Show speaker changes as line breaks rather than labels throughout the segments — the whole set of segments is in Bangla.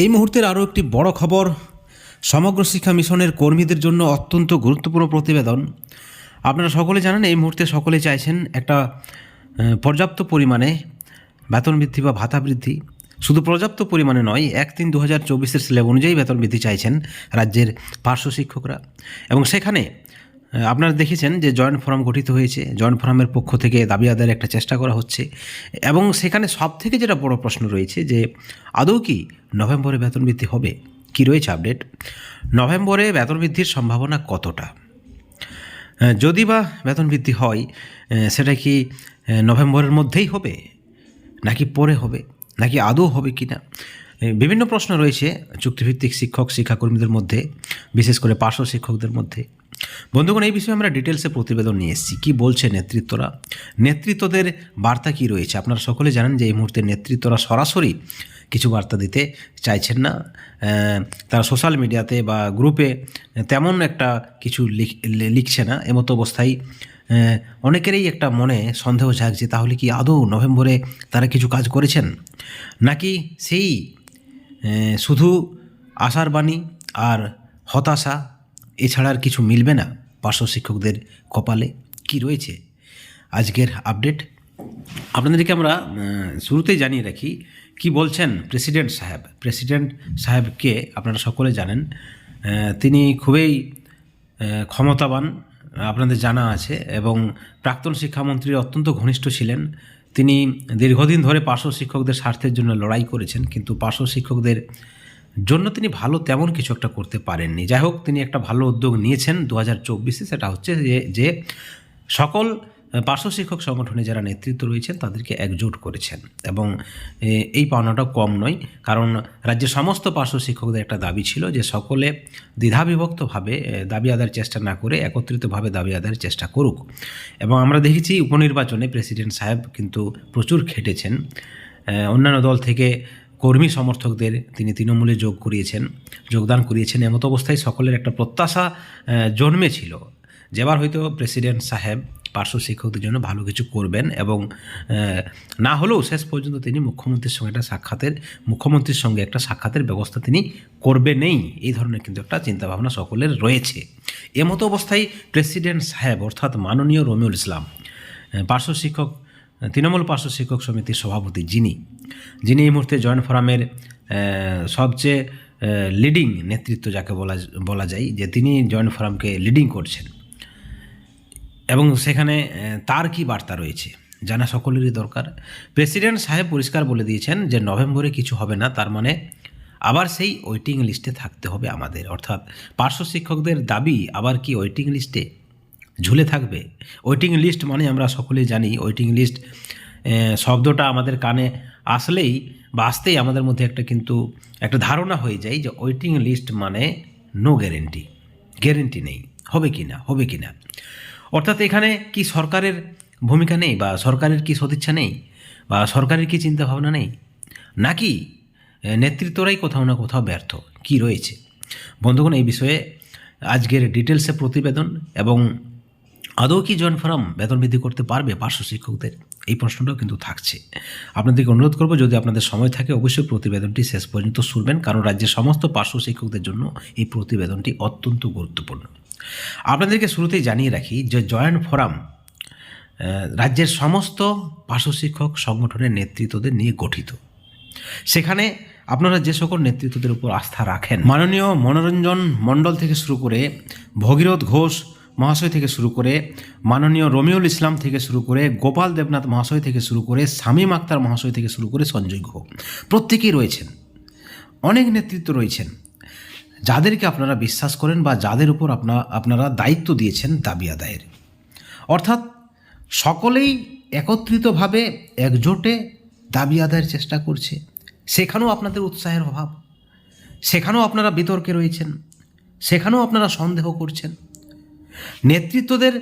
এই মুহূর্তের আরও একটি বড় খবর, সমগ্র শিক্ষা মিশনের কর্মীদের জন্য অত্যন্ত গুরুত্বপূর্ণ প্রতিবেদন। আপনারা সকলে জানেন এই মুহূর্তে সকলে চাইছেন একটা পর্যাপ্ত পরিমাণে বেতন বৃদ্ধি বা ভাতা বৃদ্ধি। শুধু পর্যাপ্ত পরিমাণে নয়, 1-3-2024 স্ল্যাব অনুযায়ী বেতন বৃদ্ধি চাইছেন রাজ্যের পার্শ্ব শিক্ষকরা। এবং সেখানে আপনারা দেখেছেন যে জয়েন্ট ফোরাম গঠিত হয়েছে। জয়েন্ট ফোরামের পক্ষ থেকে দাবি আদায়ের একটা চেষ্টা করা হচ্ছে এবং সেখানে সবথেকে যেটা বড় প্রশ্ন রয়েছে যে আদৌ কি নভেম্বরে বেতন বৃদ্ধি হবে? কি রয়েছে আপডেট? নভেম্বরে বেতন বৃদ্ধির সম্ভাবনা কতটা? যদি বা বেতন বৃদ্ধি হয়, সেটা কি নভেম্বরের মধ্যেই হবে নাকি পরে হবে, নাকি আদৌ হবে কি না? বিভিন্ন প্রশ্ন রয়েছে চুক্তিভিত্তিক শিক্ষাকর্মীদের মধ্যে, বিশেষ করে পার্শ্ব শিক্ষকদের মধ্যে। বন্ধুগণ, এই বিষয়ে আমরা ডিটেলসে প্রতিবেদন নিয়ে এসেছি। কী বলছে নেতৃত্বরা, নেতৃত্বদের বার্তা কী রয়েছে? আপনারা সকলে জানেন যে এই মুহূর্তে নেতৃত্বরা সরাসরি কিছু বার্তা দিতে চাইছেন না। তারা সোশ্যাল মিডিয়াতে বা গ্রুপে তেমন একটা কিছু লিখছে না। এমতো অবস্থায় অনেকেরই একটা মনে সন্দেহ জাগছে, তাহলে কি আদৌ নভেম্বরে তারা কিছু কাজ করেছেন, নাকি সেই শুধু আশার বাণী আর হতাশা, এছাড়া আর কিছু মিলবে না পার্শ্ব শিক্ষকদের কপালে? কি রয়েছে আজকের আপডেট? আপনাদেরকে আমরা শুরুতেই জানিয়ে রাখি কি বলছেন প্রেসিডেন্ট সাহেবকে আপনারা সকলে জানেন। তিনি খুবই ক্ষমতাবান, আপনাদের জানা আছে, এবং প্রাক্তন শিক্ষামন্ত্রীর অত্যন্ত ঘনিষ্ঠ ছিলেন। তিনি দীর্ঘদিন ধরে পার্শ্ব শিক্ষকদের স্বার্থের জন্য লড়াই করেছেন, কিন্তু পার্শ্ব শিক্ষকদের জন্য তিনি ভালো তেমন কিছু একটা করতে পারেননি। যাই হোক, তিনি একটা ভালো উদ্যোগ নিয়েছেন 2024-এ। সেটা হচ্ছে যে সকল পার্শ্ব শিক্ষক সংগঠনে যারা নেতৃত্ব রয়েছেন তাদেরকে একজোট করেছেন, এবং এই পাওনাটা কম নয়। কারণ রাজ্যের সমস্ত পার্শ্ব শিক্ষকদের একটা দাবি ছিল যে সকলে দ্বিধাবিভক্তভাবে দাবি আদায়ের চেষ্টা না করে একত্রিতভাবে দাবি আদায়ের চেষ্টা করুক। এবং আমরা দেখেছি উপনির্বাচনে প্রেসিডেন্ট সাহেব কিন্তু প্রচুর খেটেছেন। অন্যান্য দল থেকে কর্মী সমর্থকদের তিনি তৃণমূলে যোগদান করিয়েছেন। এমতো অবস্থায় সকলের একটা প্রত্যাশা জন্মেছিল যেবার হয়তো প্রেসিডেন্ট সাহেব পার্শ্ব শিক্ষকদের জন্য ভালো কিছু করবেন, এবং না হলেও শেষ পর্যন্ত তিনি মুখ্যমন্ত্রীর সঙ্গে একটা সাক্ষাতের ব্যবস্থা তিনি করবেনই। এই ধরনের কিন্তু একটা চিন্তাভাবনা সকলের রয়েছে। এমতো অবস্থায় প্রেসিডেন্ট সাহেব অর্থাৎ মাননীয় রমিউল ইসলাম, তৃণমূল পার্শ্ব শিক্ষক সমিতির সভাপতি, যিনি এই মুহূর্তে জয়েন্ট ফোরামের সবচেয়ে লিডিং নেতৃত্ব যাকে বলা যায়, যে তিনি জয়েন্ট ফোরামকে লিডিং করছেন, এবং সেখানে তার কি বার্তা রয়েছে জানা সকলেরই দরকার। প্রেসিডেন্ট সাহেব পরিষ্কার বলে দিয়েছেন যে নভেম্বরে কিছু হবে না, তার মানে আবার সেই ওয়েটিং লিস্টে থাকতে হবে আমাদের। অর্থাৎ পার্শ্ব শিক্ষকদের দাবি আবার কি ওয়েটিং লিস্টে ঝুলে থাকবে? ওয়েটিং লিস্ট মানে আমরা সকলেই জানি, ওয়েটিং লিস্ট শব্দটা আমাদের কানে আসতেই আমাদের মধ্যে একটা ধারণা হয়ে যায় যে ওয়েটিং লিস্ট মানে নো গ্যারেন্টি নেই, হবে কি না। অর্থাৎ এখানে কি সরকারের ভূমিকা নেই, বা সরকারের কি সদিচ্ছা নেই, বা সরকারের কি চিন্তাভাবনা নেই, নাকি নেতৃত্বরাই কোথাও না কোথাও ব্যর্থ? কি রয়েছে বন্ধুগণ, এই বিষয়ে আজকের ডিটেলসে প্রতিবেদন। এবং আদৌ কি জয়েন্ট ফোরাম বেতন বৃদ্ধি করতে পারবে পার্শ্ব শিক্ষকদের, এই প্রশ্নটাও কিন্তু থাকছে। আপনাদেরকে অনুরোধ করব, যদি আপনাদের সময় থাকে অবশ্যই প্রতিবেদনটি শেষ পর্যন্ত শুনবেন, কারণ রাজ্যের সমস্ত পার্শ্ব শিক্ষকদের জন্য এই প্রতিবেদনটি অত্যন্ত গুরুত্বপূর্ণ। আপনাদেরকে শুরুতেই জানিয়ে রাখি যে জয়েন্ট ফোরাম রাজ্যের সমস্ত পার্শ্ব শিক্ষক সংগঠনের নেতৃত্বদের নিয়ে গঠিত। সেখানে আপনারা যে সকল নেতৃত্বদের উপর আস্থা রাখেন, মাননীয় মনোরঞ্জন মণ্ডল থেকে শুরু করে ভগীরথ ঘোষ মহাশয় থেকে শুরু করে মাননীয় রমিউল ইসলাম থেকে শুরু করে গোপাল দেবনাথ মহাশয় থেকে শুরু করে শামীম আক্তার মহাশয় থেকে শুরু করে সঞ্জয় ঘোষ, প্রত্যেকেই রয়েছেন। অনেক নেতৃত্ব রয়েছেন যাদেরকে আপনারা বিশ্বাস করেন বা যাদের উপর আপনারা দায়িত্ব দিয়েছেন দাবি আদায়ের। অর্থাৎ সকলেই একত্রিতভাবে একজোটে দাবি আদায়ের চেষ্টা করছে। সেখানেও আপনাদের উৎসাহের অভাব, সেখানেও আপনারা বিতর্কে রয়েছেন, সেখানেও আপনারা সন্দেহ করছেন, নেতৃত্বদের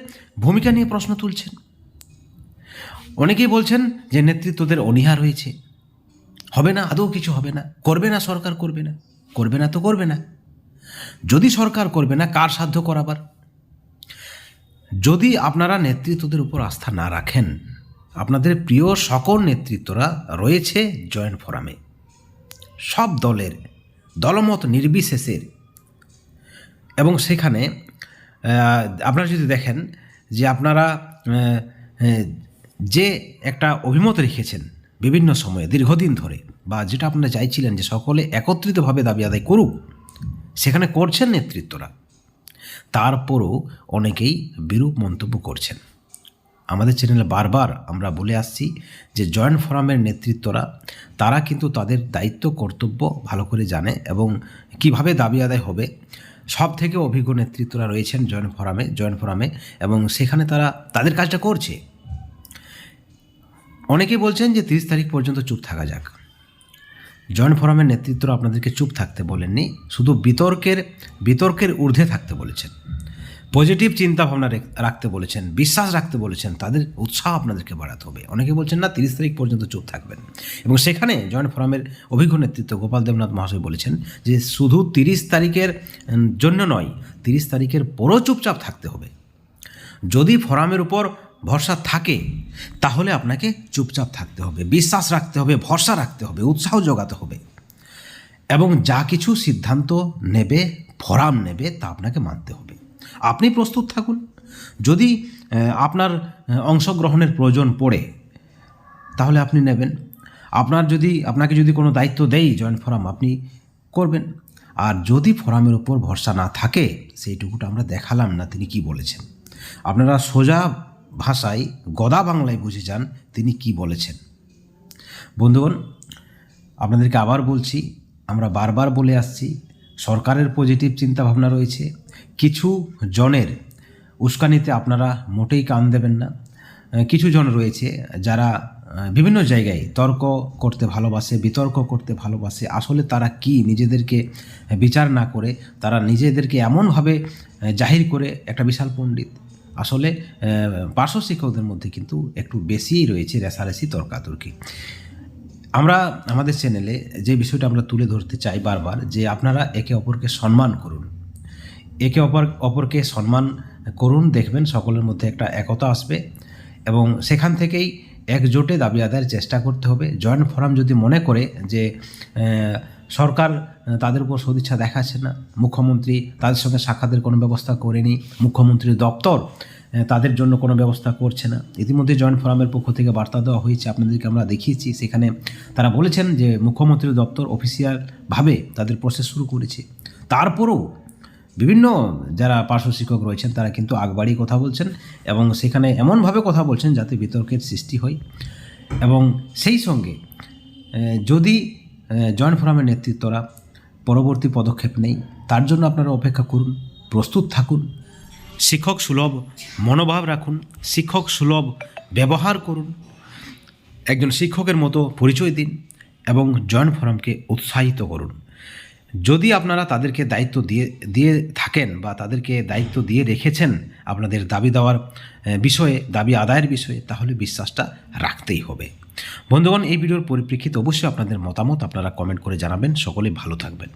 ভূমিকা নিয়ে প্রশ্ন তুলছেন। অনেকেই বলছেন যে নেতৃত্বদের অনীহা রয়েছে, হবে না, আদৌ কিছু হবে না, করবে না সরকার, করবে না। যদি সরকার করবে না, কার সাধ্য করাবার? যদি আপনারা নেতৃত্বদের উপর আস্থা না রাখেন, আপনাদের প্রিয় সকল নেতৃত্বরা রয়েছে জয়েন্ট ফোরামে, সব দলের দলমত নির্বিশেষের। এবং সেখানে আপনারা যদি দেখেন যে আপনারা যে একটা অভিমত রেখেছেন বিভিন্ন সময়ে দীর্ঘদিন ধরে, বা যেটা আপনারা চাইছিলেন যে সকলে একত্রিতভাবে দাবি আদায় করুক, সেখানে করছেন নেতৃত্বরা, তারপরও অনেকেই বিরূপ মন্তব্য করছেন। আমাদের চ্যানেলে বারবার আমরা বলে আসছি যে জয়েন্ট ফোরামের নেতৃত্বরা তারা কিন্তু তাদের দায়িত্ব কর্তব্য ভালো করে জানে এবং কিভাবে দাবি আদায় হবে। সব থেকে অভিজ্ঞ নেতৃত্বরা রয়েছেন জয়েন্ট ফোরামে এবং সেখানে তারা তাদের কাজটা করছে। অনেকেই বলছেন যে 30 তারিখ পর্যন্ত চুপ থাকা যাক। জয়েন্ট ফোরামের নেতৃত্বরা আপনাদেরকে চুপ থাকতে বলেননি, শুধু বিতর্কের ঊর্ধ্বে থাকতে বলেছেন, পজিটিভ চিন্তাভাবনা রাখতে বলেছেন, বিশ্বাস রাখতে বলেছেন, তাদের উৎসাহ আপনাদেরকে বাড়াতে হবে। অনেকে বলছেন না 30 তারিখ পর্যন্ত চুপ থাকবেন, এবং সেখানে জয়েন্ট ফোরামের অভিজ্ঞ নেতৃত্ব গোপাল দেবনাথ মহাশয় বলেছেন যে শুধু 30 তারিখের জন্য নয়, 30 তারিখের পরও চুপচাপ থাকতে হবে। যদি ফোরামের উপর ভরসা থাকে তাহলে আপনাকে চুপচাপ থাকতে হবে, বিশ্বাস রাখতে হবে, ভরসা রাখতে হবে, উৎসাহ যোগাতে হবে, এবং যা কিছু সিদ্ধান্ত নেবে ফোরাম নেবে তা আপনাকে মানতে হবে। আপনি প্রস্তুত থাকুন। যদি আপনার অংশগ্রহণের প্রয়োজন পড়ে তাহলে আপনি নেবেন। আপনাকে যদি কোনো দায়িত্ব দেয় জয়েন্ট ফোরাম, আপনি করবেন। আর যদি ফোরামের উপর ভরসা না থাকে, সেইটুকুটা আমরা দেখালাম না তিনি কি বলেছেন। আপনারা সোজা ভাষায় গদা বাংলায় বুঝে যান তিনি কি বলেছেন। বন্ধুগণ, আপনাদেরকে আবার বলছি, আমরা বারবার বলে আসছি, সরকারের পজিটিভ চিন্তাভাবনা রয়েছে, কিছু জনের উস্কানিতে আপনারা মোটেই কান দেবেন না। কিছু জন রয়েছে যারা বিভিন্ন জায়গায় তর্ক করতে ভালোবাসে, বিতর্ক করতে ভালোবাসে। আসলে তারা কি নিজেদেরকে বিচার না করে তারা নিজেদেরকে এমনভাবে জাহির করে একটা বিশাল পণ্ডিত। আসলে পার্শ্ব শিক্ষকদের মধ্যে কিন্তু একটু বেশিই রয়েছে রেষারেষি, তর্কাতর্কি। আমরা আমাদের চ্যানেলে যে বিষয়টা আমরা তুলে ধরতে চাই বারবার, যে আপনারা একে অপরকে সম্মান করুন, একে অপরকে সম্মান করুন, দেখবেন সকলের মধ্যে একটা একতা আসবে এবং সেখান থেকেই একজোটে দাবি আদায়ের চেষ্টা করতে হবে। জয়েন্ট ফোরাম যদি মনে করে যে সরকার তাদের উপর সদিচ্ছা দেখাচ্ছে না, মুখ্যমন্ত্রী তাদের সঙ্গে সাক্ষাতের কোনো ব্যবস্থা করেনি, মুখ্যমন্ত্রীর দপ্তর তাদের জন্য কোনো ব্যবস্থা করছে না। ইতিমধ্যে জয়েন্ট ফোরামের পক্ষ থেকে বার্তা দেওয়া হয়েছে, আপনাদেরকে আমরা দেখিয়েছি। সেখানে তারা বলেছেন যে মুখ্যমন্ত্রীর দপ্তর অফিসিয়ালভাবে তাদের প্রসেস শুরু করেছে। তারপরও বিভিন্ন যারা পার্শ্ব শিক্ষক রয়েছেন তারা কিন্তু আগবাড়িয়ে কথা বলছেন এবং সেখানে এমনভাবে কথা বলছেন যাতে বিতর্কের সৃষ্টি হয়। এবং সেই সঙ্গে যদি জয়েন্ট ফোরামের নেতৃত্বরা পরবর্তী পদক্ষেপ নেই, তার জন্য আপনারা অপেক্ষা করুন, প্রস্তুত থাকুন, শিক্ষক সুলভ মনোভাব রাখুন, শিক্ষক সুলভ ব্যবহার করুন, একজন শিক্ষকের মতো পরিচয় দিন এবং জয়েন্ট ফোরামকে উৎসাহিত করুন। যদি আপনারা তাদেরকে দায়িত্ব দিয়ে থাকেন বা তাদেরকে দায়িত্ব দিয়ে রেখেছেন আপনাদের দাবি দেওয়ার বিষয়ে, দাবি আদায়ের বিষয়ে, তাহলে বিশ্বাসটা রাখতেই হবে। বন্ধুগণ, এই ভিডিওর পরিপ্রেক্ষিতে অবশ্যই আপনাদের মতামত আপনারা কমেন্ট করে জানাবেন। সকলে ভালো থাকবেন।